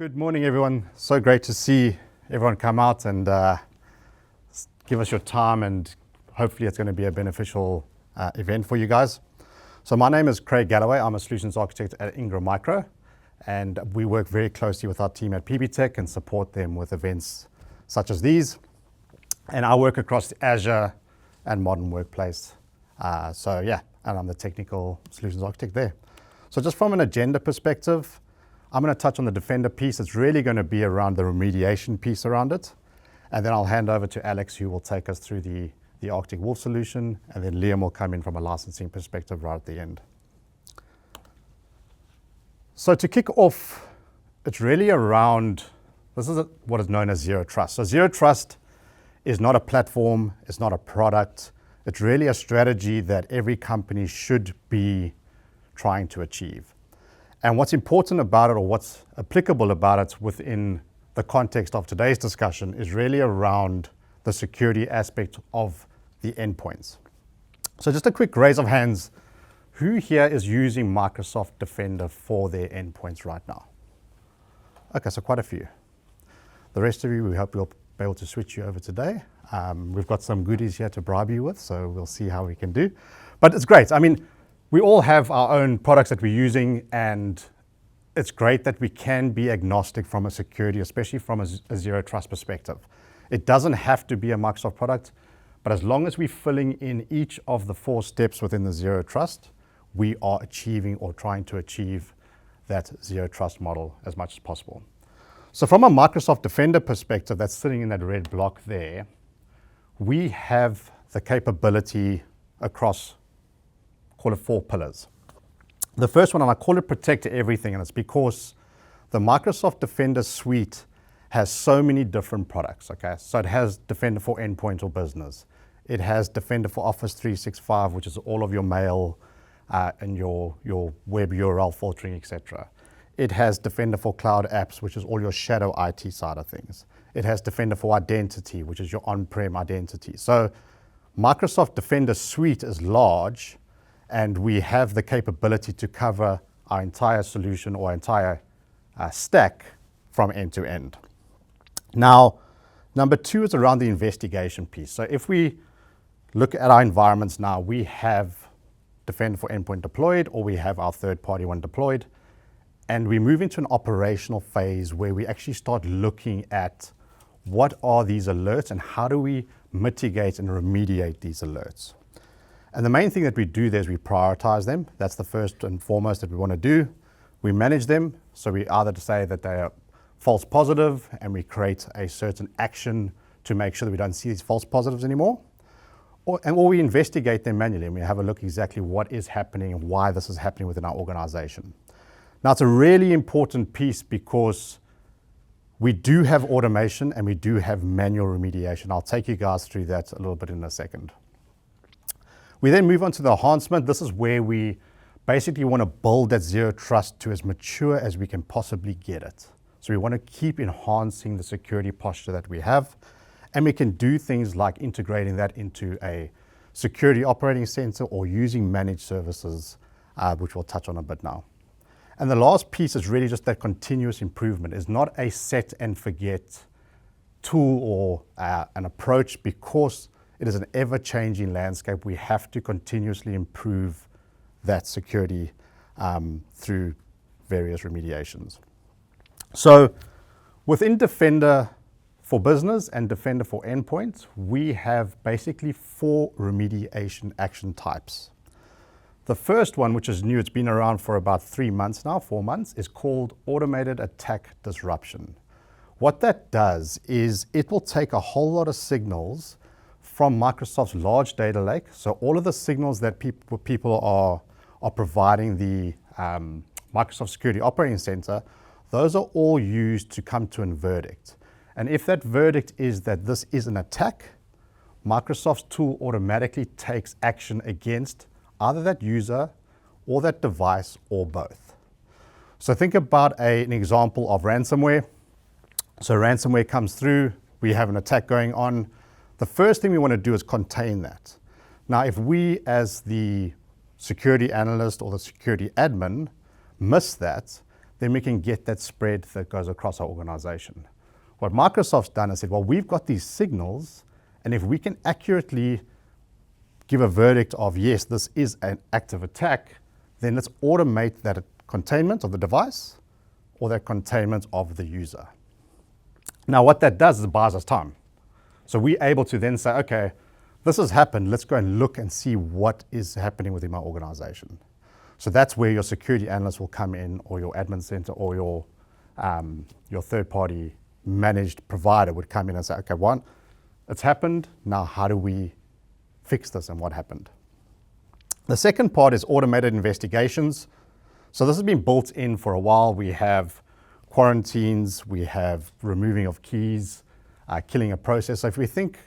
Good morning, everyone. So great to see everyone come out and give us your time, and hopefully it's going to be a beneficial event for you guys. So my name is Craig Galloway. I'm a solutions architect at Ingram Micro, and we work very closely with our team at PBTech and support them with events such as these. And I work across the Azure and modern workplace. And I'm the technical solutions architect there. So just from an agenda perspective, I'm going to touch on the Defender piece. It's really going to be around the remediation piece around it. And then I'll hand over to Alex, who will take us through the Arctic Wolf solution. And then Liam will come in from a licensing perspective right at the end. So to kick off, it's really around, this is what is known as Zero Trust. So Zero Trust is not a platform, it's not a product. It's really a strategy that every company should be trying to achieve. And what's important about it, or what's applicable about it within the context of today's discussion, is really around the security aspect of the endpoints. So just a quick raise of hands, who here is using Microsoft Defender for their endpoints right now? Okay, so quite a few. The rest of you, we hope we'll be able to switch you over today. We've got some goodies here to bribe you with, so we'll see how we can do. But it's great. I mean, we all have our own products that we're using, and it's great that we can be agnostic from a security, especially from a Zero Trust perspective. It doesn't have to be a Microsoft product, but as long as we're filling in each of the 4 steps within the Zero Trust, we are achieving or trying to achieve that Zero Trust model as much as possible. So from a Microsoft Defender perspective, that's sitting in that red block there, we have the capability across, call it 4 pillars. The first one, and I call it Protect Everything, and it's because the Microsoft Defender suite has so many different products, okay? So it has Defender for Endpoint or Business. It has Defender for Office 365, which is all of your mail and your web URL filtering, etc. It has Defender for Cloud Apps, which is all your shadow IT side of things. It has Defender for Identity, which is your on-prem identity. So Microsoft Defender suite is large, and we have the capability to cover our entire solution or entire stack from end to end. Now, number 2 is around the investigation piece. So if we look at our environments now, we have Defender for Endpoint deployed, or we have our third-party one deployed, and we move into an operational phase where we actually start looking at what are these alerts and how do we mitigate and remediate these alerts. And the main thing that we do there is we prioritize them. That's the first and foremost that we want to do. We manage them, so we either say that they are false positive and we create a certain action to make sure that we don't see these false positives anymore, or we investigate them manually and we have a look exactly what is happening and why this is happening within our organization. Now, it's a really important piece because we do have automation and we do have manual remediation. I'll take you guys through that a little bit in a second. We then move on to the enhancement. This is where we basically want to build that Zero Trust to as mature as we can possibly get it. So we want to keep enhancing the security posture that we have. And we can do things like integrating that into a security operating center or using managed services, which we'll touch on a bit now. And the last piece is really just that continuous improvement. It's not a set and forget tool or an approach, because it is an ever-changing landscape. We have to continuously improve that security through various remediations. So within Defender for Business and Defender for Endpoint, we have basically 4 remediation action types. The first one, which is new, it's been around for about 3 months now, 4 months, is called Automated Attack Disruption. What that does is it will take a whole lot of signals from Microsoft's large data lake. So all of the signals that people are providing the Microsoft Security Operating Center, those are all used to come to a verdict. And if that verdict is that this is an attack, Microsoft's tool automatically takes action against either that user or that device or both. So think about an example of ransomware. So ransomware comes through, we have an attack going on. The first thing we want to do is contain that. Now, if we as the security analyst or the security admin miss that, then we can get that spread that goes across our organization. What Microsoft's done is said, well, we've got these signals, and if we can accurately give a verdict of, yes, this is an active attack, then let's automate that containment of the device or that containment of the user. Now, what that does is it buys us time. So we're able to then say, okay, this has happened. Let's go and look and see what is happening within my organization. So that's where your security analyst will come in, or your admin center, or your third-party managed provider would come in and say, okay, one, it's happened. Now, how do we fix this and what happened? The second part is automated investigations. So this has been built in for a while. We have quarantines, we have removing of keys, killing a process. So if we think,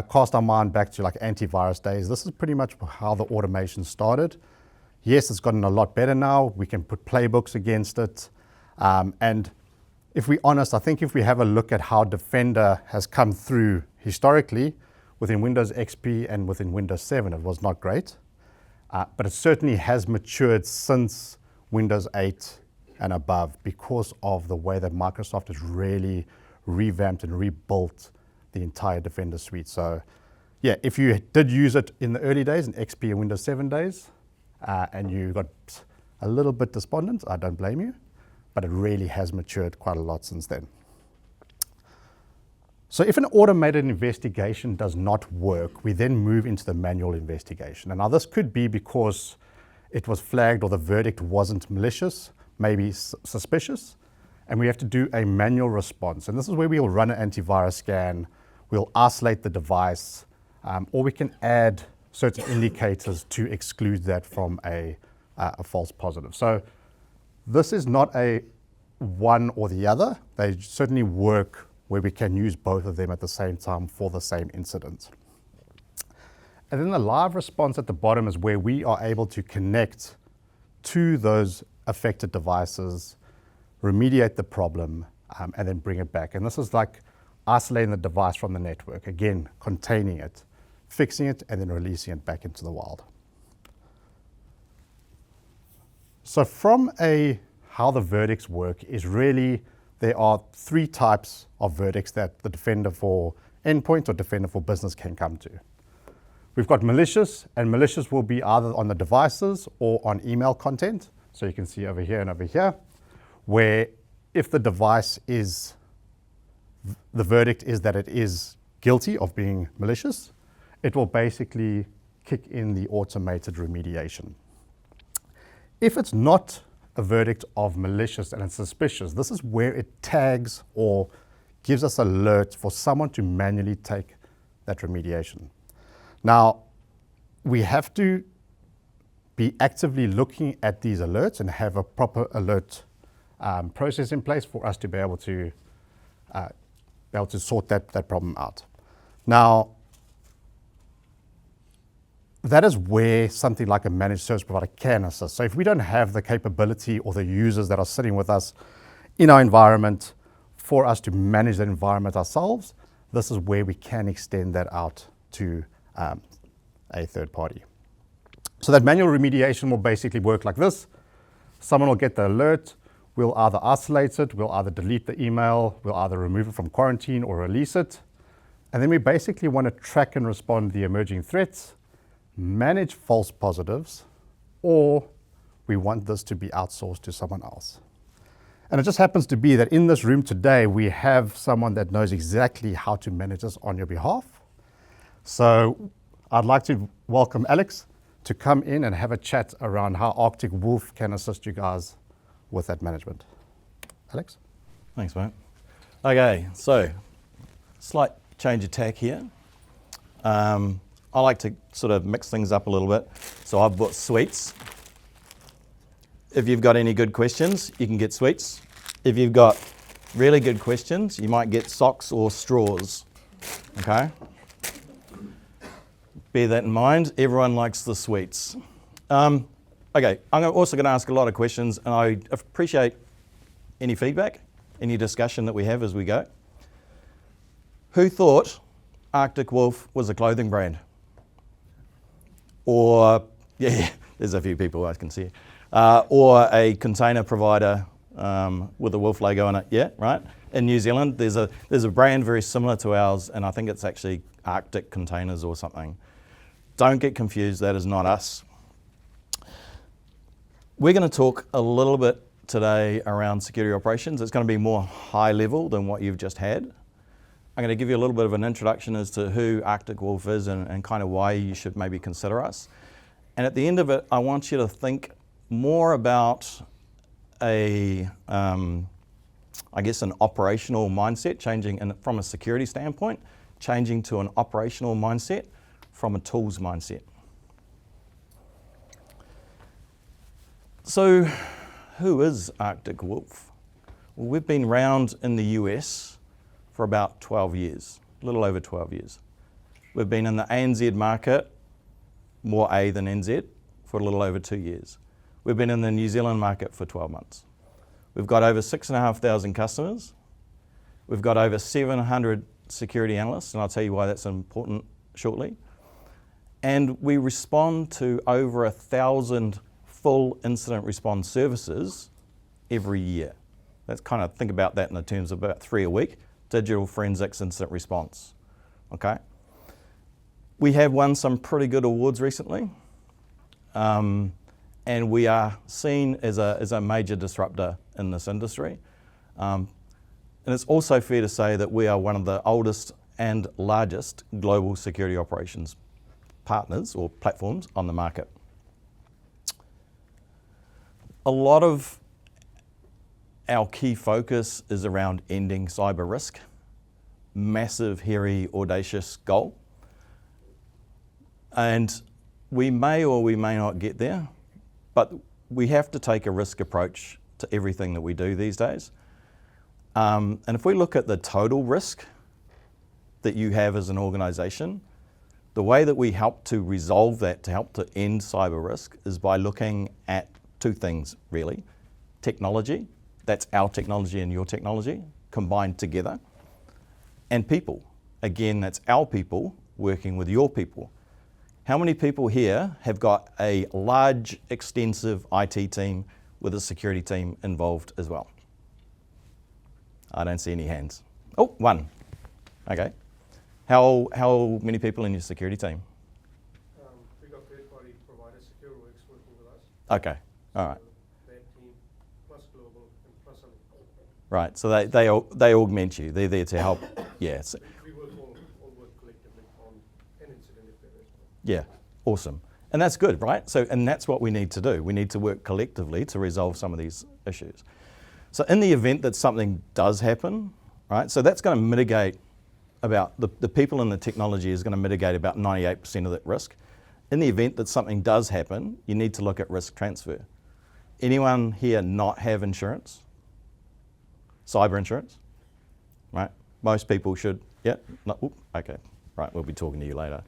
cast our mind back to like antivirus days, this is pretty much how the automation started. Yes, it's gotten a lot better now. We can put playbooks against it. And if we're honest, I think if we have a look at how Defender has come through historically within Windows XP and within Windows 7, it was not great. But it certainly has matured since Windows 8 and above because of the way that Microsoft has really revamped and rebuilt the entire Defender suite. So yeah, if you did use it in the early days, in XP and Windows 7 days, and you got a little bit despondent, I don't blame you, but it really has matured quite a lot since then. So if an automated investigation does not work, we then move into the manual investigation. And now this could be because it was flagged or the verdict wasn't malicious, maybe suspicious, and we have to do a manual response. And this is where we'll run an antivirus scan, we'll isolate the device, or we can add certain indicators to exclude that from a false positive. So this is not a one or the other. They certainly work where we can use both of them at the same time for the same incident. And then the live response at the bottom is where we are able to connect to those affected devices, remediate the problem, and then bring it back. And this is like isolating the device from the network, again, containing it, fixing it, and then releasing it back into the wild. So from how the verdicts work is really, there are three types of verdicts that the Defender for Endpoint or Defender for Business can come to. We've got malicious, and malicious will be either on the devices or on email content. So you can see over here and over here, where if the device is, the verdict is that it is guilty of being malicious, it will basically kick in the automated remediation. If it's not a verdict of malicious and it's suspicious, this is where it tags or gives us alert for someone to manually take that remediation. Now, we have to be actively looking at these alerts and have a proper alert process in place for us to be able to sort that problem out. Now, that is where something like a managed service provider can assist. So if we don't have the capability or the users that are sitting with us in our environment for us to manage that environment ourselves, this is where we can extend that out to a third party. So that manual remediation will basically work like this. Someone will get the alert, we'll either isolate it, we'll either delete the email, we'll either remove it from quarantine or release it. And then we basically want to track and respond to the emerging threats, manage false positives, or we want this to be outsourced to someone else. And it just happens to be that in this room today, we have someone that knows exactly how to manage this on your behalf. So I'd like to welcome Alex to come in and have a chat around how Arctic Wolf can assist you guys with that management. Alex? Thanks, mate. Okay, so slight change of tack here. I like to sort of mix things up a little bit. So I've bought sweets. If you've got any good questions, you can get sweets. If you've got really good questions, you might get socks or straws, okay? Bear that in mind. Everyone likes the sweets. Okay, I'm also going to ask a lot of questions, and I appreciate any feedback, any discussion that we have as we go. Who thought Arctic Wolf was a clothing brand? Or, yeah, there's a few people I can see. Or a container provider with the wolf logo on it. Yeah, right. In New Zealand, there's a brand very similar to ours, and I think it's actually Arctic Containers or something. Don't get confused. That is not us. We're going to talk a little bit today around security operations. It's going to be more high level than what you've just had. I'm going to give you a little bit of an introduction as to who Arctic Wolf is and kind of why you should maybe consider us. And at the end of it, I want you to think more about I guess an operational mindset, changing from a security standpoint, changing to an operational mindset from a tools mindset. So, who is Arctic Wolf? Well, we've been around in the US for about 12 years, a little over 12 years. We've been in the ANZ market, more A than NZ, for a little over 2 years. We've been in the New Zealand market for 12 months. We've got over 6,500 customers. We've got over 700 security analysts, and I'll tell you why that's important shortly. And we respond to over 1,000 full incident response services every year. Let's kind of think about that in the terms of about 3 a week. Digital forensics incident response, okay? We have won some pretty good awards recently, and we are seen as a major disruptor in this industry. And it's also fair to say that we are one of the oldest and largest global security operations partners or platforms on the market. A lot of our key focus is around ending cyber risk. Massive, hairy, audacious goal. And we may or we may not get there, but we have to take a risk approach to everything that we do these days. And if we look at the total risk that you have as an organization, the way that we help to resolve that, to help to end cyber risk, is by looking at two things, really. Technology, that's our technology and your technology, combined together. And people, again, that's our people working with your people. How many people here have got a large, extensive IT team with a security team involved as well? I don't see any hands. Oh, one. Okay. How many people in your security team? We've got third-party provider SecureWorks working with us. Okay. All right. Their team, plus global, and plus something. Right. So they augment you. They're there to help. Yeah. So, We work all work collectively on an incident if there is one. yeah. Awesome. And that's good, right? So, and that's what we need to do. We need to work collectively to resolve some of these issues. So in the event that something does happen, right? So that's going to mitigate about, the people in the technology is going to mitigate about 98% of that risk. In the event that something does happen, you need to look at risk transfer. Anyone here not have insurance? Cyber insurance, right? Most people should, yeah? No, oop, okay, right, we'll be talking to you later.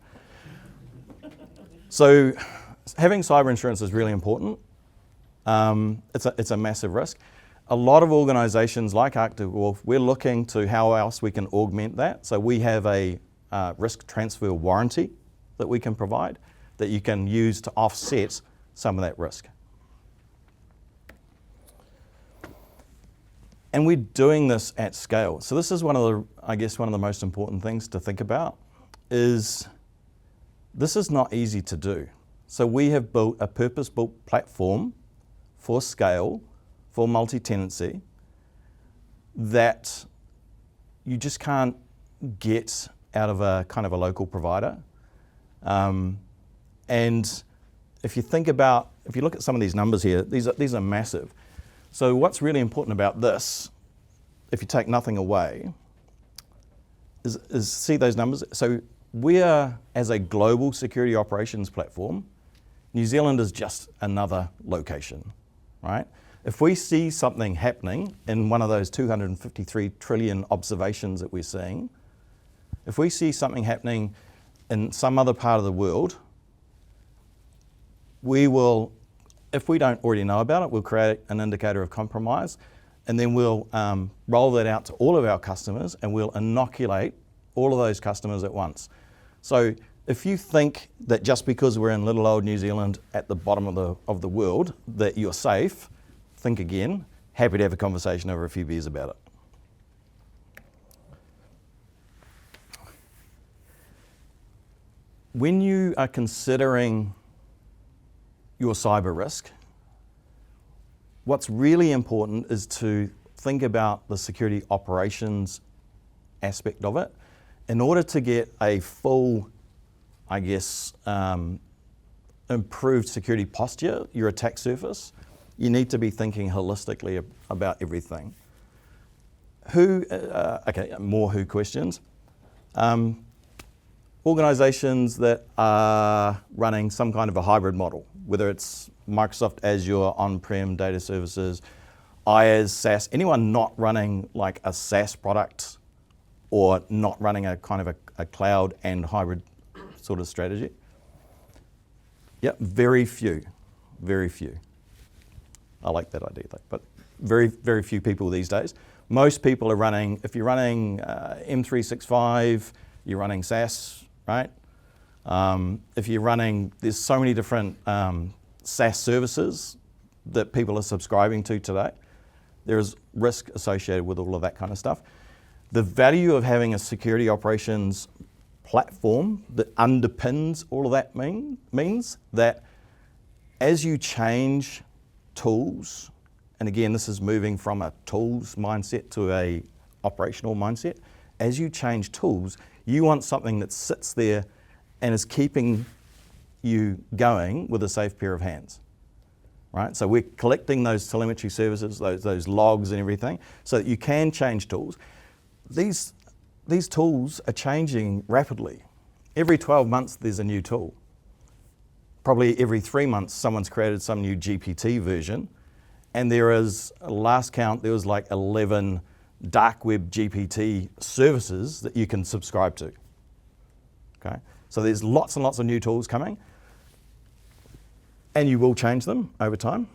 So having cyber insurance is really important. It's a massive risk. A lot of organisations like Arctic Wolf, we're looking to how else we can augment that. So we have a risk transfer warranty that we can provide that you can use to offset some of that risk. And we're doing this at scale. So this is one of the most important things to think about is this is not easy to do. So we have built a purpose-built platform for scale, for multi-tenancy, that you just can't get out of a kind of a local provider. And if you look at some of these numbers here, these are massive. So what's really important about this, if you take nothing away, is see those numbers? So we are, as a global security operations platform, New Zealand is just another location, right? If we see something happening in one of those 253 trillion observations that we're seeing, if we see something happening in some other part of the world, we will, if we don't already know about it, we'll create an indicator of compromise, and then we'll roll that out to all of our customers, and we'll inoculate all of those customers at once. So if you think that just because we're in little old New Zealand at the bottom of the world, that you're safe, think again. happy to have a conversation over a few beers about it. When you are considering your cyber risk, what's really important is to think about the security operations aspect of it. In order to get a full, I guess, improved security posture, your attack surface, you need to be thinking holistically about everything. Okay, more who questions. Organizations that are running some kind of a hybrid model, whether it's Microsoft Azure on-prem data services, IaaS, SaaS, anyone not running like a SaaS product or not running a kind of a cloud and hybrid sort of strategy. Yeah, very few. I like that idea though, but very, very few people these days. Most people are running, if you're running M365, you're running SaaS, right? If you're running, there's so many different SaaS services that people are subscribing to today. There is risk associated with all of that kind of stuff. The value of having a security operations platform that underpins all of that means that as you change tools, and again, this is moving from a tools mindset to a operational mindset. As you change tools, you want something that sits there and is keeping you going with a safe pair of hands, right? So we're collecting those telemetry services, those logs and everything, so that you can change tools. These tools are changing rapidly. Every 12 months, there's a new tool. Probably every 3 months, someone's created some new GPT version, and there is, last count, there was like 11 dark web GPT services that you can subscribe to. Okay, so there's lots and lots of new tools coming, and you will change them over time.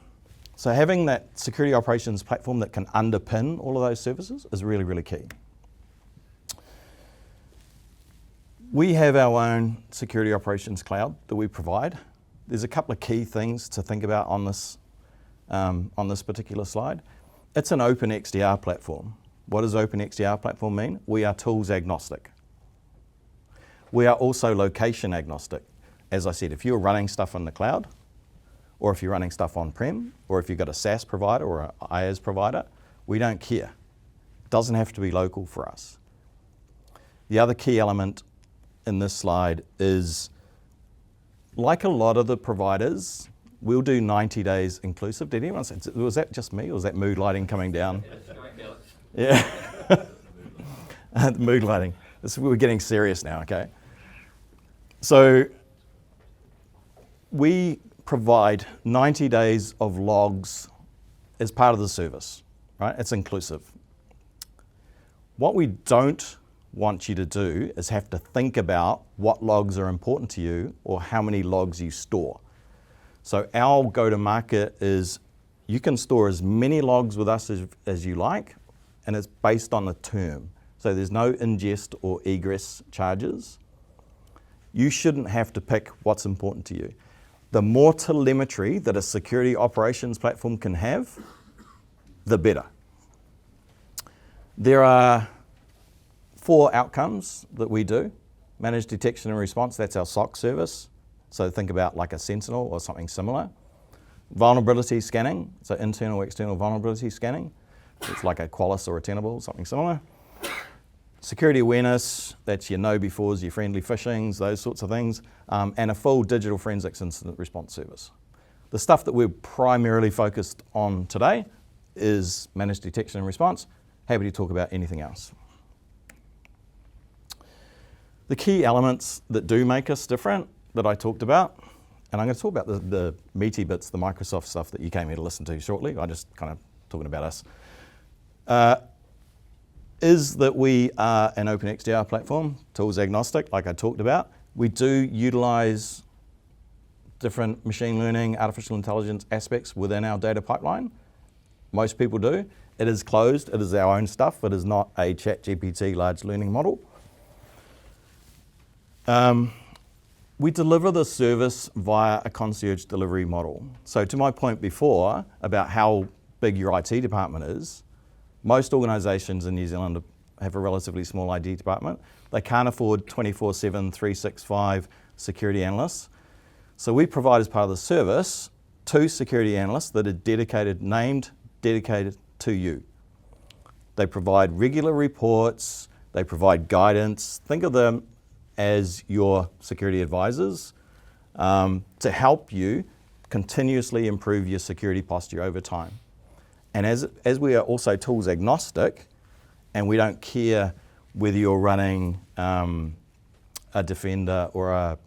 So having that security operations platform that can underpin all of those services is really, really key. We have our own security operations cloud that we provide. There's a couple of key things to think about on this particular slide. It's an open XDR platform. What does open XDR platform mean? We are tools agnostic. We are also location agnostic. As I said, if you're running stuff in the cloud, or if you're running stuff on-prem, or if you've got a SaaS provider or an IaaS provider, we don't care. It doesn't have to be local for us. The other key element in this slide is, like a lot of the providers, we'll do 90 days inclusive. Did anyone say, was that just me or was that mood lighting coming down? Yeah. Mood lighting. We're getting serious now, okay? So we provide 90 days of logs as part of the service, right? It's inclusive. What we don't want you to do is have to think about what logs are important to you or how many logs you store. So our go-to-market is you can store as many logs with us as you like, and it's based on a term. So there's no ingest or egress charges. You shouldn't have to pick what's important to you. The more telemetry that a security operations platform can have, the better. There are 4 outcomes that we do. Managed detection and response, that's our SOC service. So think about like a Sentinel or something similar. Vulnerability scanning, so internal or external vulnerability scanning. It's like a Qualys or a Tenable, something similar. Security awareness, that's your know-befores, your friendly phishings, those sorts of things. And a full digital forensics incident response service. The stuff that we're primarily focused on today is managed detection and response. Happy to talk about anything else. The key elements that do make us different that I talked about, and I'm going to talk about the meaty bits, the Microsoft stuff that you came here to listen to shortly. I'm just kind of talking about us. Is that we are an open XDR platform, tools agnostic, like I talked about. We do utilize different machine learning, artificial intelligence aspects within our data pipeline. Most people do. It is closed. It is our own stuff. It is not a ChatGPT large learning model. We deliver the service via a concierge delivery model. So to my point before about how big your IT department is, most organisations in New Zealand have a relatively small IT department. They can't afford 24/7, 365 security analysts. So we provide, as part of the service, 2 security analysts that are dedicated to you. They provide regular reports, they provide guidance. Think of them as your security advisors to help you continuously improve your security posture over time. And as we are also tools agnostic, and we don't care whether you're running a Defender or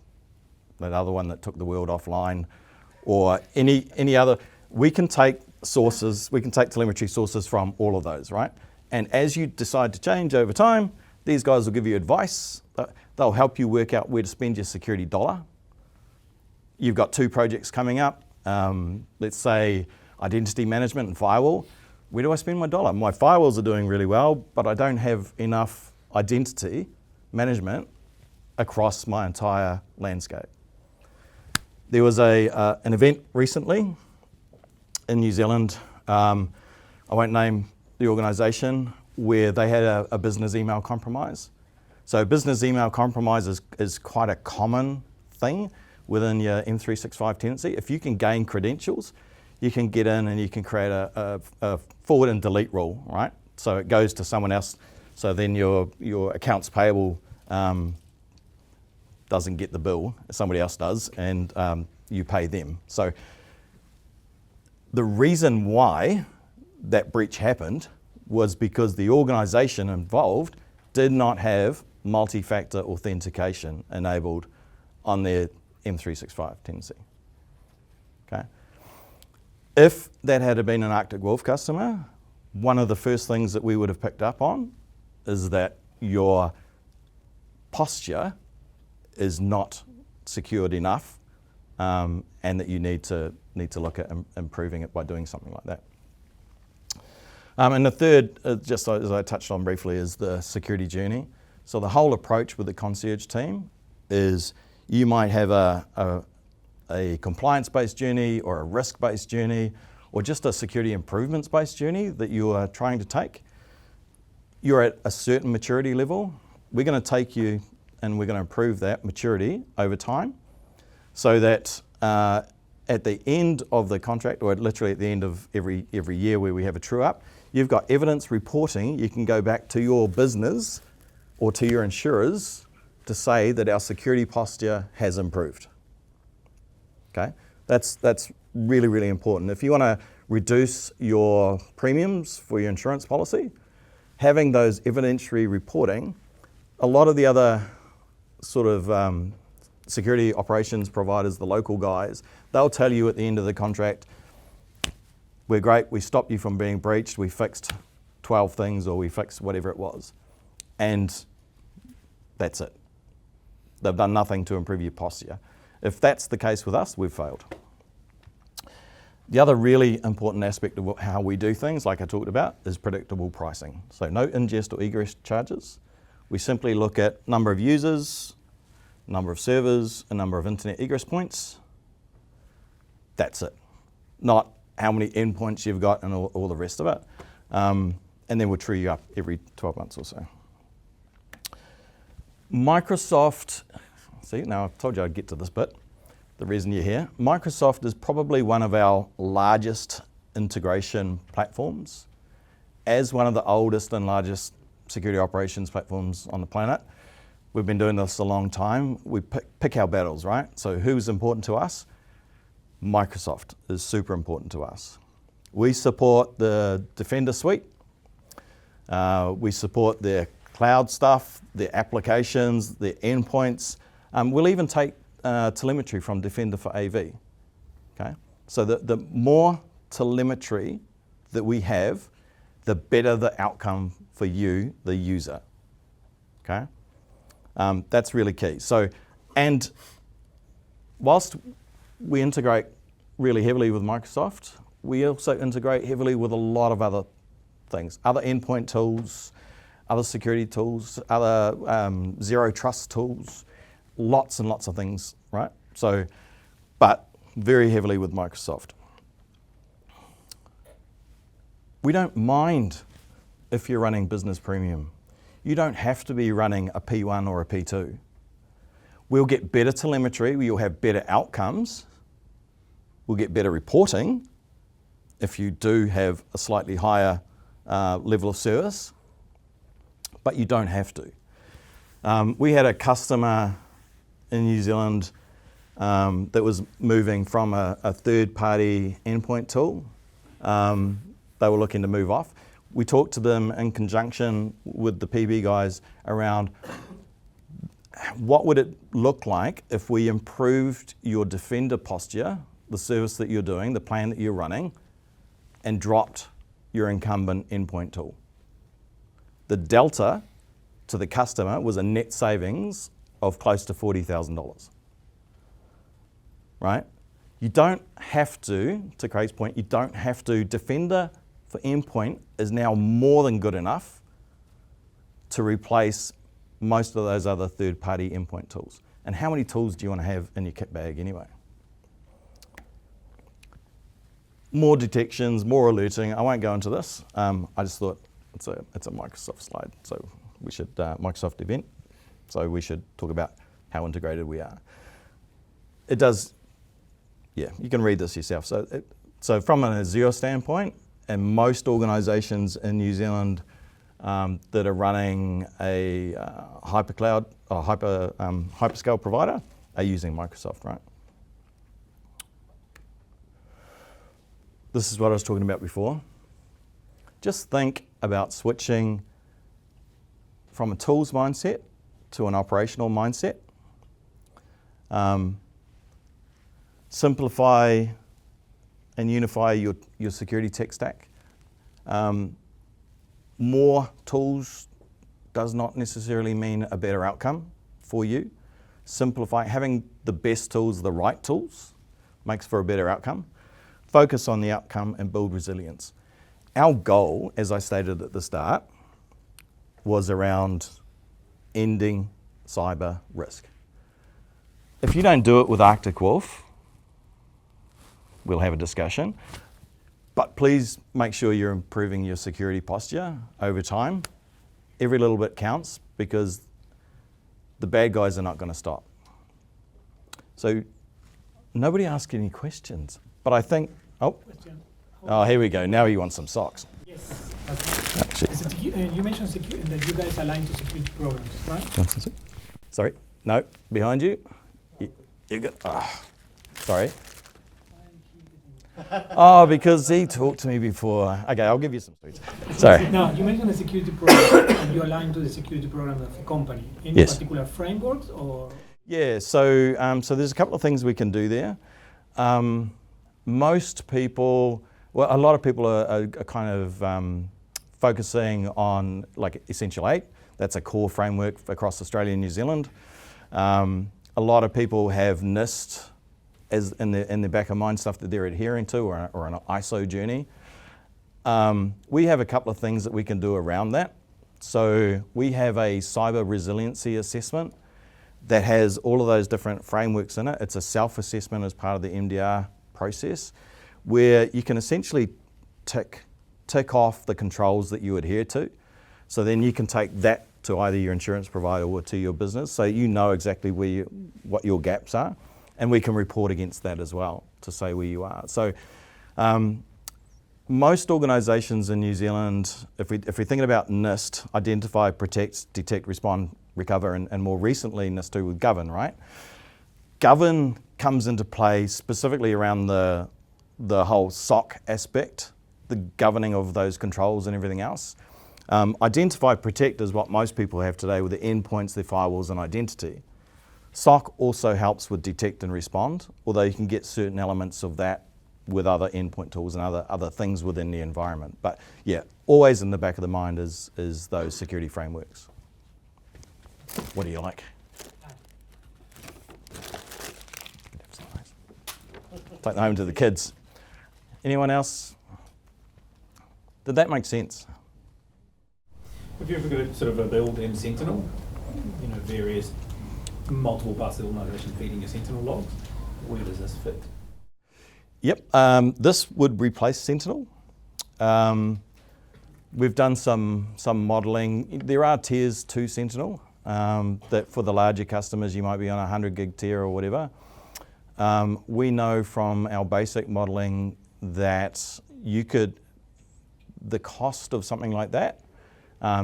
that other one that took the world offline, or any other, we can take sources, we can take telemetry sources from all of those, right? And as you decide to change over time, these guys will give you advice. They'll help you work out where to spend your security dollar. You've got 2 projects coming up. Let's say identity management and firewall. Where do I spend my dollar? My firewalls are doing really well, but I don't have enough identity management across my entire landscape. There was an event recently in New Zealand, I won't name the organisation, where they had a business email compromise. So business email compromise is quite a common thing within your M365 tenancy. If you can gain credentials, you can get in and you can create a forward and delete rule, right? So it goes to someone else, so then your accounts payable doesn't get the bill, somebody else does, and you pay them. So the reason why that breach happened was because the organisation involved did not have multi-factor authentication enabled on their M365 tenancy. Okay. If that had been an Arctic Wolf customer, one of the first things that we would have picked up on is that your posture is not secured enough, and that you need to look at improving it by doing something like that. And the third, just as I touched on briefly, is the security journey. So the whole approach with the concierge team is you might have a compliance-based journey or a risk-based journey or just a security improvements-based journey that you are trying to take. You're at a certain maturity level. We're going to take you and we're going to improve that maturity over time so that at the end of the contract, or literally at the end of every year where we have a true-up, you've got evidence reporting. You can go back to your business or to your insurers to say that our security posture has improved. Okay, that's really, really important. If you want to reduce your premiums for your insurance policy, having those evidentiary reporting, a lot of the other sort of security operations providers, the local guys, they'll tell you at the end of the contract, we're great, we stopped you from being breached, we fixed 12 things, or we fixed whatever it was. And that's it. They've done nothing to improve your posture. If that's the case with us, we've failed. The other really important aspect of how we do things, like I talked about, is predictable pricing. So no ingest or egress charges. We simply look at number of users, number of servers, and number of internet egress points. That's it. Not how many endpoints you've got and all the rest of it. And then we'll true you up every 12 months or so. Microsoft, see, now I've told you I'd get to this bit, the reason you're here. Microsoft is probably one of our largest integration platforms. As one of the oldest and largest security operations platforms on the planet, we've been doing this a long time. We pick our battles, right? So who's important to us? Microsoft is super important to us. We support the Defender suite. We support their cloud stuff, their applications, their endpoints. We'll even take telemetry from Defender for AV. Okay? So the more telemetry that we have, the better the outcome for you, the user. Okay? That's really key. So, and whilst we integrate really heavily with Microsoft, we also integrate heavily with a lot of other things, other endpoint tools, other security tools, other zero trust tools, lots and lots of things, right? So, but very heavily with Microsoft. We don't mind if you're running business premium. You don't have to be running a P1 or a P2. We'll get better telemetry, you'll have better outcomes, we'll get better reporting if you do have a slightly higher level of service, but you don't have to. We had a customer in New Zealand that was moving from a third-party endpoint tool. They were looking to move off. We talked to them in conjunction with the PB guys around what would it look like if we improved your Defender posture, the service that you're doing, the plan that you're running, and dropped your incumbent endpoint tool. The delta to the customer was a net savings of close to $40,000. Right? You don't have to Craig's point, you don't have to. Defender for endpoint is now more than good enough to replace most of those other third-party endpoint tools. And how many tools do you want to have in your kit bag anyway? More detections, more alerting. I won't go into this. I just thought it's a Microsoft slide, so we should Microsoft event. So we should talk about how integrated we are. It does. Yeah, you can read this yourself. So from an Azure standpoint, and most organisations in New Zealand that are running a hypercloud or hyperscale provider are using Microsoft, right? This is what I was talking about before. Just think about switching from a tools mindset to an operational mindset. Simplify and unify your security tech stack. More tools does not necessarily mean a better outcome for you. Simplify, having the best tools, the right tools, makes for a better outcome. Focus on the outcome and build resilience. Our goal, as I stated at the start, was around ending cyber risk. If you don't do it with Arctic Wolf, we'll have a discussion. But please make sure you're improving your security posture over time. Every little bit counts because the bad guys are not going to stop. So nobody asked any questions, but I think, here we go. Now he wants some socks. Yes. You mentioned that you guys align to security programs, right? Sorry, no, behind you. You got, sorry. Oh, because he talked to me before. Okay, I'll give you some sweets. Sorry. Now, you mentioned the security program, and you align to the security program of the company. Any particular frameworks or? Yeah, so there's a couple of things we can do there. Most people, well, a lot of people are kind of focusing on like Essential 8. That's a core framework across Australia and New Zealand. A lot of people have NIST as in the back of mind, stuff that they're adhering to, or an ISO journey. We have a couple of things that we can do around that. So we have a cyber resiliency assessment that has all of those different frameworks in it. It's a self-assessment as part of the MDR process, where you can essentially tick off the controls that you adhere to. So then you can take that to either your insurance provider or to your business, so you know exactly what your gaps are. And we can report against that as well to say where you are. So most organisations in New Zealand, if we're thinking about NIST, identify, protect, detect, respond, recover, and more recently NIST2 with Govern, right? Govern comes into play specifically around the whole SOC aspect, the governing of those controls and everything else. Identify, protect is what most people have today with the endpoints, their firewalls and identity. SOC also helps with detect and respond, although you can get certain elements of that with other endpoint tools and other things within the environment. But yeah, always in the back of the mind is those security frameworks. What do you like? Take them home to the kids. Anyone else? Did that make sense? Have you ever got sort of a build in Sentinel? You know, various multiple parts of the organisation feeding your Sentinel logs. Where does this fit? Yep, this would replace Sentinel. We've done some modelling. There are tiers to Sentinel that for the larger customers you might be on a 100 gig tier or whatever. We know from our basic modelling that the cost of something like that,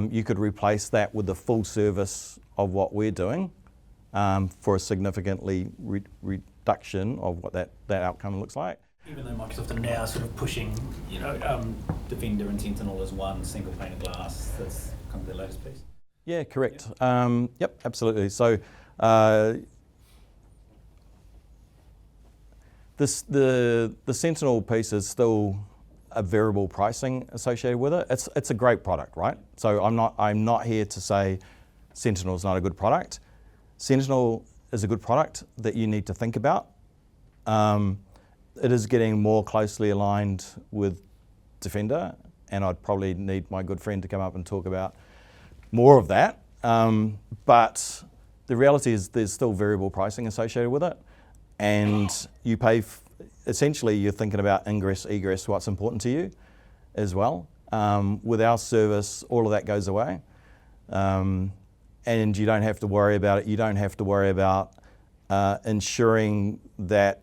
you could replace that with the full service of what we're doing for a significantly reduction of what that outcome looks like. Even though Microsoft are now sort of pushing, Defender and Sentinel as one single pane of glass, that's kind of their latest piece. Yeah, correct. Yep, absolutely. So the Sentinel piece is still a variable pricing associated with it. It's a great product, right? So I'm not here to say Sentinel is not a good product. Sentinel is a good product that you need to think about. It is getting more closely aligned with Defender, and I'd probably need my good friend to come up and talk about more of that. But the reality is there's still variable pricing associated with it, and you pay, essentially you're thinking about ingress, egress, what's important to you as well. With our service, all of that goes away. And you don't have to worry about it. You don't have to worry about ensuring that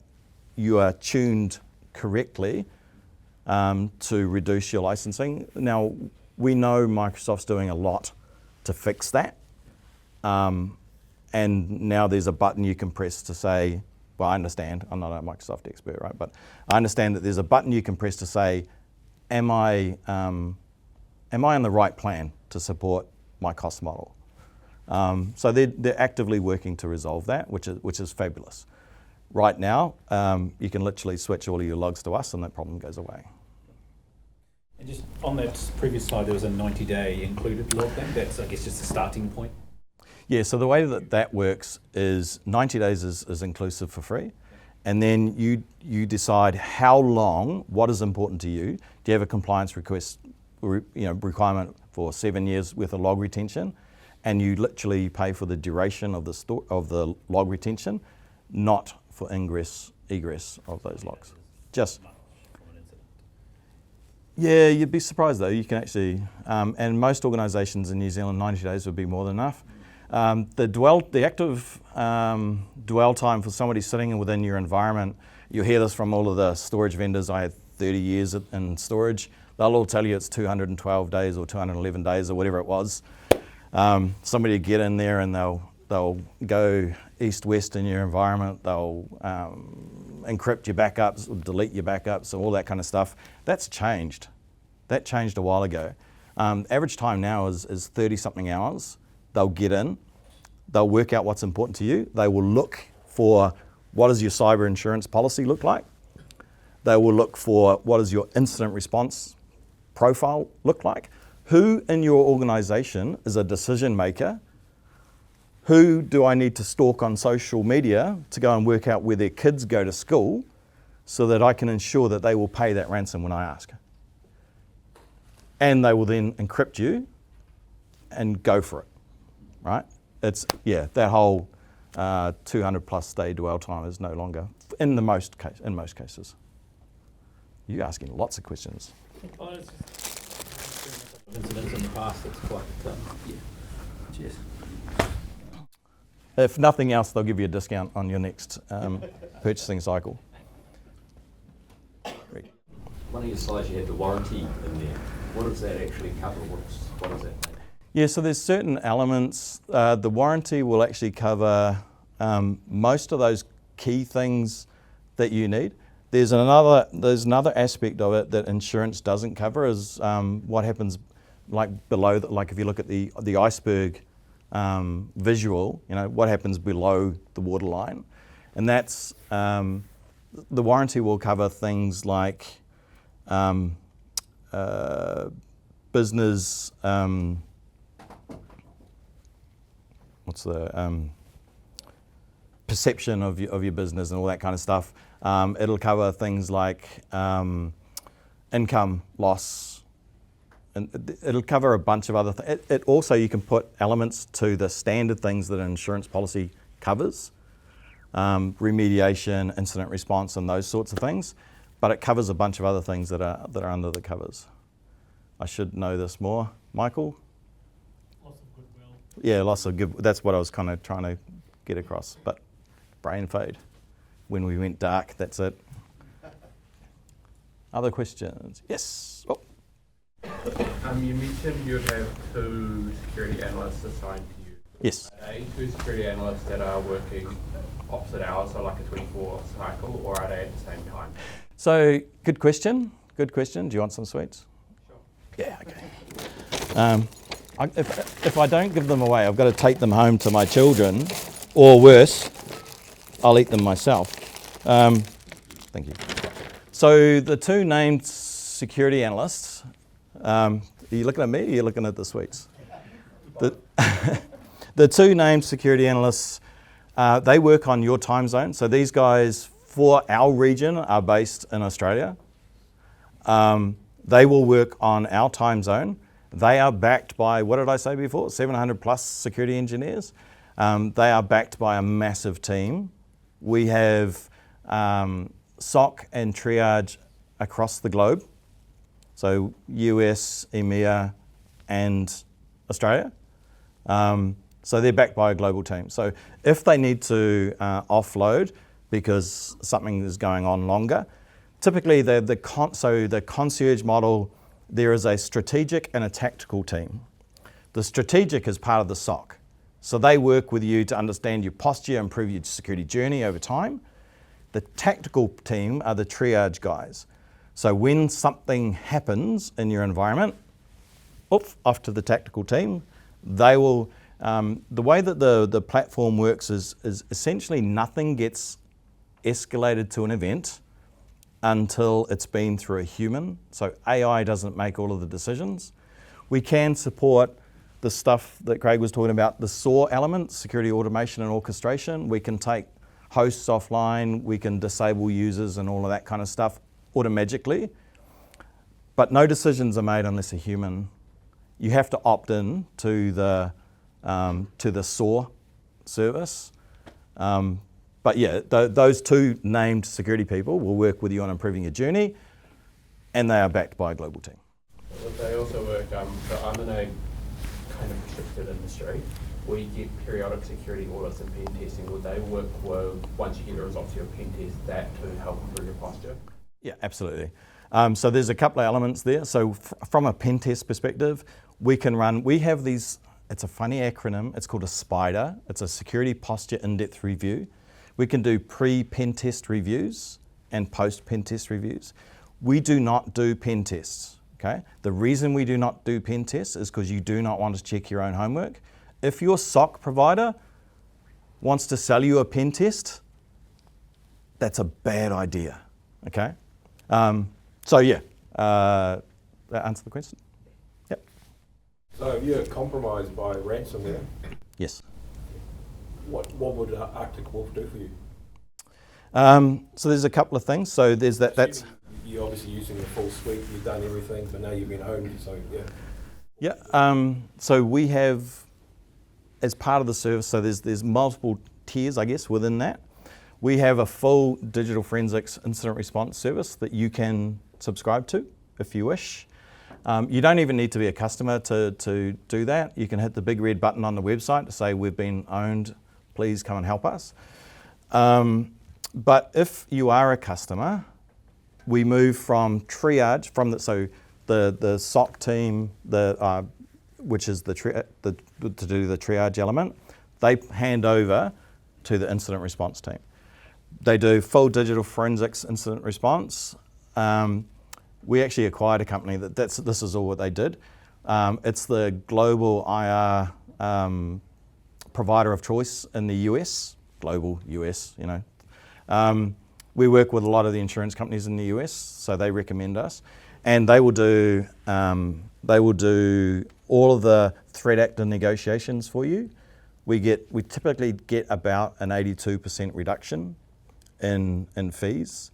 you are tuned correctly to reduce your licensing. Now, we know Microsoft's doing a lot to fix that. And now there's a button you can press to say, well, I understand, I'm not a Microsoft expert, right? But I understand that there's a button you can press to say, am I on the right plan to support my cost model? So they're actively working to resolve that, which is fabulous. Right now, you can literally switch all of your logs to us and that problem goes away. And just on that previous slide, there was a 90-day included log thing. That's, I guess, just a starting point. Yeah, so the way that works is 90 days is inclusive for free. And then you decide how long, what is important to you. Do you have a compliance requirement for 7 years worth of log retention? And you literally pay for the duration of the log retention, not for ingress, egress of those logs. Yeah, you'd be surprised though. You can actually, and most organisations in New Zealand, 90 days would be more than enough. The active dwell time for somebody sitting within your environment, you'll hear this from all of the storage vendors. I had 30 years in storage. They'll all tell you it's 212 days or 211 days or whatever it was. Somebody will get in there and they'll go east-west in your environment. They'll encrypt your backups, delete your backups, all that kind of stuff. That's changed. That changed a while ago. Average time now is 30-something hours. They'll get in, they'll work out what's important to you. They will look for what does your cyber insurance policy look like. They will look for what does your incident response profile look like. Who in your organisation is a decision maker? Who do I need to stalk on social media to go and work out where their kids go to school so that I can ensure that they will pay that ransom when I ask? And they will then encrypt you and go for it. Right? That whole 200 plus day dwell time is no longer in most cases. You're asking lots of questions. Incidents in the past, that's quite, cheers. If nothing else, they'll give you a discount on your next purchasing cycle. One of your slides, you had the warranty in there. What does that actually cover? What does that mean? Yeah, so there's certain elements. The warranty will actually cover most of those key things that you need. There's another aspect of it that insurance doesn't cover is what happens like below, like if you look at the iceberg visual, what happens below the waterline, and that's the warranty will cover things like business. What's the perception of your business and all that kind of stuff. It'll cover things like income loss, and it'll cover a bunch of other things. It also, you can put elements to the standard things that an insurance policy covers, remediation, incident response, and those sorts of things. But it covers a bunch of other things that are under the covers. I should know this more. Michael? Lots of goodwill. Yeah, lots of good. That's what I was kind of trying to get across. But brain fade. When we went dark, that's it. Other questions? Yes. Oh. You mentioned you'd have 2 security analysts assigned to you. Yes. Are they 2 security analysts that are working opposite hours, so like a 24 cycle, or are they at the same time? So, good question. Good question. Do you want some sweets? Sure. Yeah, okay. If I don't give them away, I've got to take them home to my children, or worse, I'll eat them myself. Thank you. So the 2 named security analysts, are you looking at me or are you looking at the sweets? The 2 named security analysts, they work on your time zone. So these guys for our region are based in Australia. They will work on our time zone. They are backed by, what did I say before? 700 plus security engineers. They are backed by a massive team. We have SOC and triage across the globe. So US, EMEA, and Australia. So they're backed by a global team. So if they need to offload because something is going on longer, typically the concierge model, there is a strategic and a tactical team. The strategic is part of the SOC. So they work with you to understand your posture, improve your security journey over time. The tactical team are the triage guys. So when something happens in your environment, off to the tactical team. They will, the way that the platform works is essentially nothing gets escalated to an event until it's been through a human. So AI doesn't make all of the decisions. We can support the stuff that Craig was talking about, the SOAR element, security automation and orchestration. We can take hosts offline, we can disable users and all of that kind of stuff automatically. But no decisions are made unless a human. You have to opt in to the SOAR service. But yeah, those 2 named security people will work with you on improving your journey, and they are backed by a global team. They also work, so I'm in a kind of restricted industry. We get periodic security audits and pen testing. Would they work well, once you get the results of your pen test, that to help improve your posture? Yeah, absolutely. So there's a couple of elements there. So from a pen test perspective, we have these, it's a funny acronym, it's called a SPIDER. It's a Security Posture In-Depth Review. We can do pre-pen test reviews and post-pen test reviews. We do not do pen tests, okay? The reason we do not do pen tests is because you do not want to check your own homework. If your SOC provider wants to sell you a pen test, that's a bad idea, okay? So yeah, that answer the question? Yep. So if you're compromised by ransomware, Yes. what would Arctic Wolf do for you? So there's a couple of things. So there's that's... You're obviously using the full suite, you've done everything, but now you've been owned, so yeah. Yeah, so we have, as part of the service, so there's multiple tiers, I guess, within that. We have a full digital forensics incident response service that you can subscribe to if you wish. You don't even need to be a customer to do that. You can hit the big red button on the website to say we've been owned, please come and help us. But if you are a customer, we move from triage, the SOC team, which is to do the triage element, they hand over to the incident response team. They do full digital forensics incident response. We actually acquired a company this is all what they did. It's the global IR provider of choice in the US, global US, you know. We work with a lot of the insurance companies in the US, so they recommend us. And they will do all of the threat actor negotiations for you. We typically get about an 82% reduction in fees.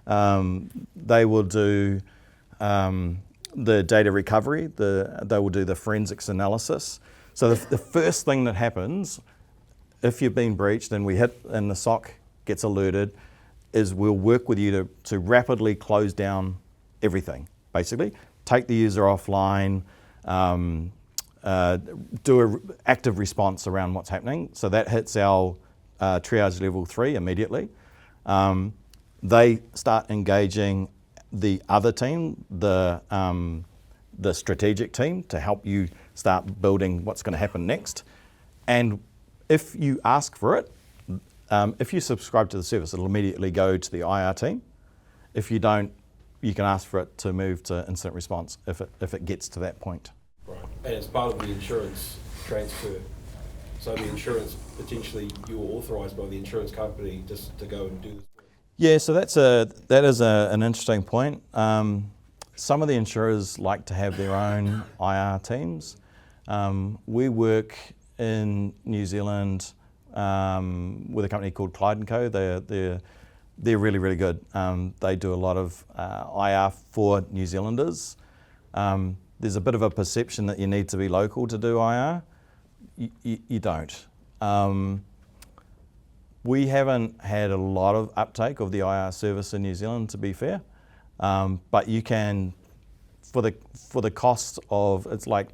They will do the data recovery. They will do the forensics analysis. So the first thing that happens, if you've been breached and the SOC gets alerted, is we'll work with you to rapidly close down everything, basically. take the user offline, do an active response around what's happening. So that hits our triage level 3 immediately. They start engaging the other team, the strategic team, to help you start building what's going to happen next. And if you ask for it, if you subscribe to the service, it'll immediately go to the IR team. If you don't, you can ask for it to move to incident response if it gets to that point. Right. And it's part of the insurance transfer. So the insurance, potentially you were authorised by the insurance company just to go and do this work. Yeah, so that is an interesting point. Some of the insurers like to have their own IR teams. We work in New Zealand with a company called Clyde & Co. They're really, really good. They do a lot of IR for New Zealanders. There's a bit of a perception that you need to be local to do IR. You don't. We haven't had a lot of uptake of the IR service in New Zealand, to be fair. But you can, for the cost of, it's like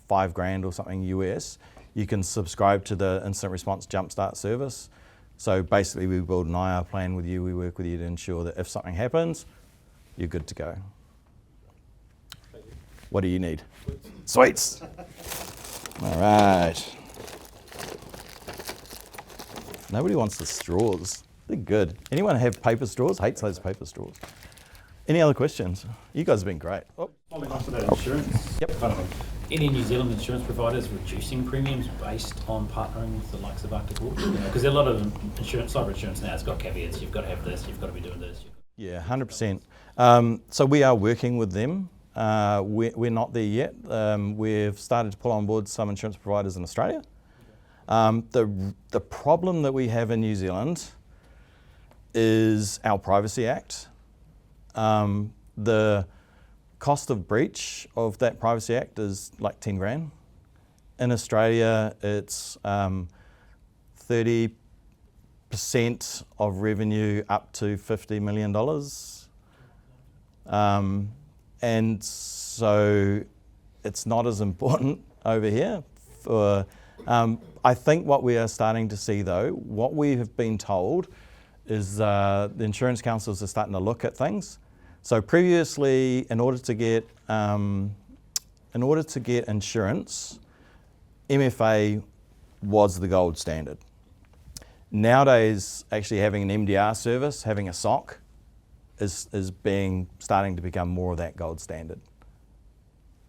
$5,000 or something US, you can subscribe to the Incident Response Jumpstart service. So basically we build an IR plan with you, we work with you to ensure that if something happens, you're good to go. What do you need? Sweets! All right. Nobody wants the straws. They're good. Anyone have paper straws? Hates those paper straws. Any other questions? You guys have been great. Oh. Following up to that insurance. Yep. Any New Zealand insurance providers reducing premiums based on partnering with the likes of Arctic Wolf? Because there are a lot of cyber insurance now. It's got caveats. You've got to have this. You've got to be doing this. Yeah, 100%. So we are working with them. We're not there yet. We've started to pull on board some insurance providers in Australia. The problem that we have in New Zealand is our Privacy Act. The cost of breach of that Privacy Act is like 10 grand. In Australia, it's 30% of revenue up to $50 million. And so it's not as important over here. I think what we are starting to see though, what we have been told is the insurance councils are starting to look at things. So previously, in order to get insurance, MFA was the gold standard. Nowadays, actually having an MDR service, having a SOC, is starting to become more of that gold standard.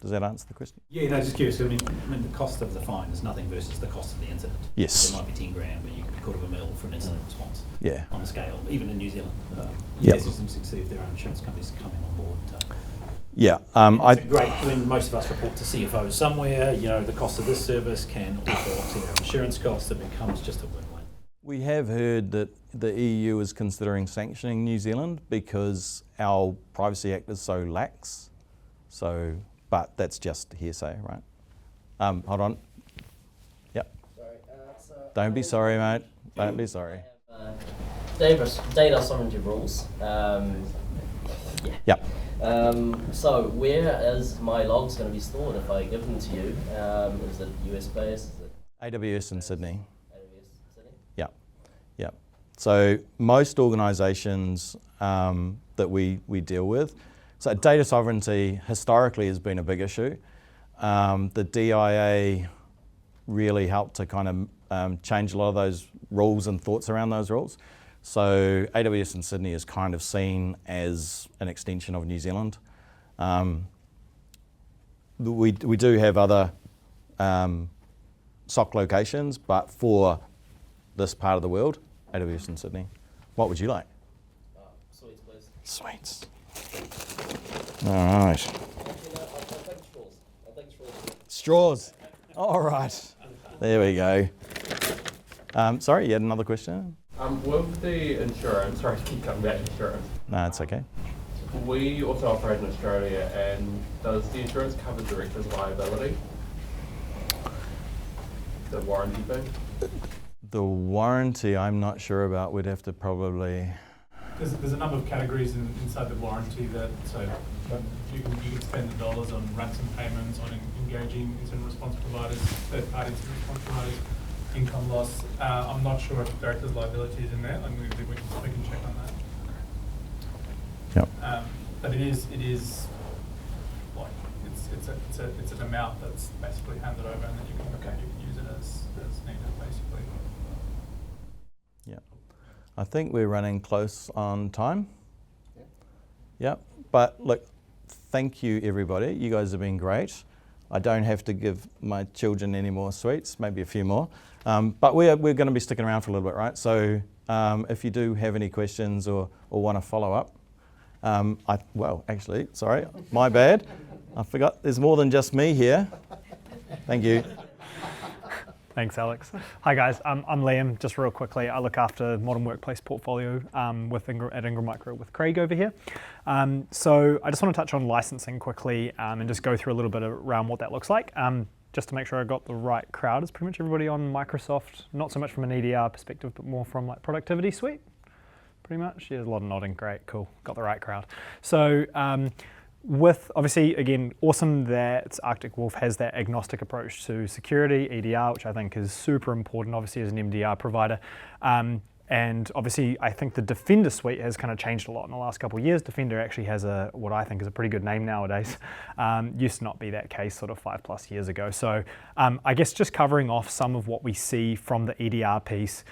Does that answer the question? Yeah, no, just curious. I mean, the cost of the fine is nothing versus the cost of the incident. Yes. It might be 10 grand, but you could be $250,000 for an incident response. Yeah. On the scale, even in New Zealand. Yep. Systems succeed, there are insurance companies coming on board. Yeah. It's great when most of us report to CFOs somewhere, the cost of this service can also offset our insurance costs. It becomes just a win-win. We have heard that the EU is considering sanctioning New Zealand because our Privacy Act is so lax. But that's just hearsay, right? Hold on. Yep. Sorry. Don't be sorry, mate. Don't be sorry. Data sovereignty rules. Yep. So where is my logs going to be stored if I give them to you? Is it US based? Is it AWS in Sydney. AWS Sydney? Yep. Yep. So most organisations that we deal with, so data sovereignty historically has been a big issue. The DIA really helped to kind of change a lot of those rules and thoughts around those rules. So AWS in Sydney is kind of seen as an extension of New Zealand. We do have other SOC locations, but for this part of the world, AWS in Sydney. What would you like? Sweets, please. Sweets. All right. Actually, no, I'll take straws. I'll take straws. Straws. All right. There we go. Sorry, you had another question? With the insurance, sorry to keep coming back to insurance. No, it's okay. We also operate in Australia, and does the insurance cover directors' liability? The warranty thing? The warranty, I'm not sure about. We'd have to probably there's a number of categories inside the warranty that, so you can spend the dollars on ransom payments, on engaging incident response providers, third-party incident response providers, income loss. I'm not sure if director's liability is in there. We can check on that. Yep. But it is like it's an amount that's basically handed over, and then you can use it as needed, basically. Yeah. I think we're running close on time. Yeah. But look, thank you everybody. You guys have been great. I don't have to give my children any more sweets, maybe a few more. But we're going to be sticking around for a little bit, right? So if you do have any questions or want to follow up, actually, sorry, my bad. I forgot there's more than just me here. Thank you. Thanks, Alex. Hi guys, I'm Liam. Just real quickly, I look after modern workplace portfolio at Ingram Micro with Craig over here. So I just want to touch on licensing quickly and just go through a little bit around what that looks like. Just to make sure I got the right crowd. Is pretty much everybody on Microsoft, not so much from an EDR perspective, but more from like productivity suite? Pretty much, yeah, there's a lot of nodding, great, cool, got the right crowd. So with, obviously, again, awesome that Arctic Wolf has that agnostic approach to security, EDR, which I think is super important, obviously, as an MDR provider. And obviously, I think the Defender suite has kind of changed a lot in the last couple of years. Defender actually has what I think is a pretty good name nowadays. Used to not be that case sort of 5+ years ago. So I guess just covering off some of what we see from the EDR piece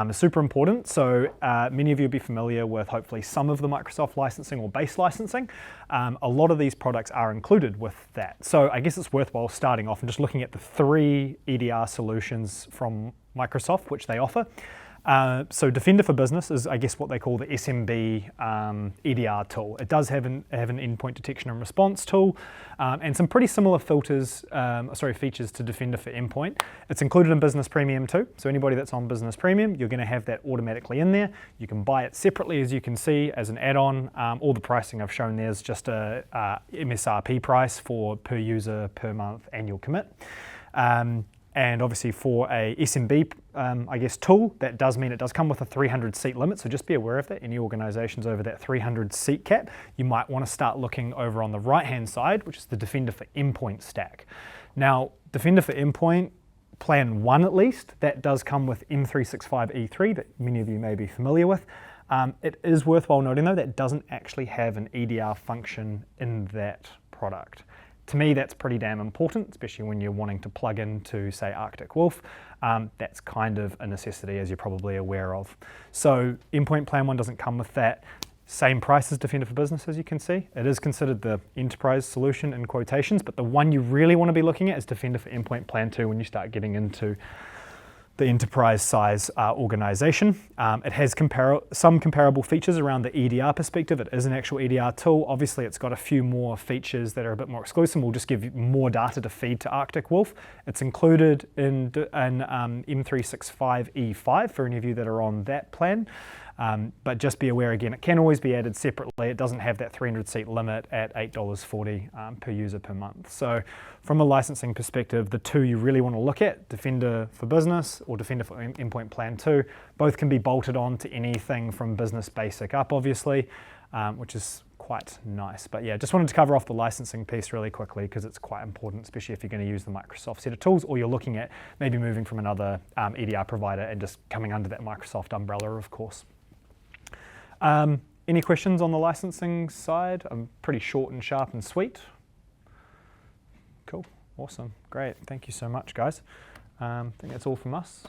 is super important. So many of you will be familiar with hopefully some of the Microsoft licensing or base licensing. A lot of these products are included with that. So I guess it's worthwhile starting off and just looking at the 3 EDR solutions from Microsoft, which they offer. So Defender for Business is, I guess, what they call the SMB EDR tool. It does have an endpoint detection and response tool and some pretty similar features to Defender for Endpoint. It's included in Business Premium too. So anybody that's on Business Premium, you're going to have that automatically in there. You can buy it separately, as you can see, as an add-on. All the pricing I've shown there is just a MSRP price for per user, per month, annual commit. And obviously for a SMB, tool, that does mean it does come with a 300 seat limit. So just be aware of that. Any organizations over that 300 seat cap, you might want to start looking over on the right-hand side, which is the Defender for Endpoint stack. Now, Defender for Endpoint, Plan 1 at least, that does come with M365 E3 that many of you may be familiar with. It is worthwhile noting though, that doesn't actually have an EDR function in that product. To me, that's pretty damn important, especially when you're wanting to plug into, say, Arctic Wolf. That's kind of a necessity, as you're probably aware of. So Endpoint Plan 1 doesn't come with that. Same price as Defender for Business, as you can see. It is considered the enterprise solution in quotations, but the one you really want to be looking at is Defender for Endpoint Plan 2 when you start getting into the enterprise size organization. It has some comparable features around the EDR perspective. It is an actual EDR tool. Obviously, it's got a few more features that are a bit more exclusive. We'll just give you more data to feed to Arctic Wolf. It's included in M365 E5 for any of you that are on that plan. But just be aware again, it can always be added separately. It doesn't have that 300 seat limit at $8.40 per user per month. So from a licensing perspective, the two you really want to look at, Defender for Business or Defender for Endpoint Plan 2, both can be bolted on to anything from Business Basic up, obviously, which is quite nice. But yeah, just wanted to cover off the licensing piece really quickly because it's quite important, especially if you're going to use the Microsoft set of tools or you're looking at maybe moving from another EDR provider and just coming under that Microsoft umbrella, of course. Any questions on the licensing side? I'm pretty short and sharp and sweet. Cool, awesome, great. Thank you so much, guys. I think that's all from us.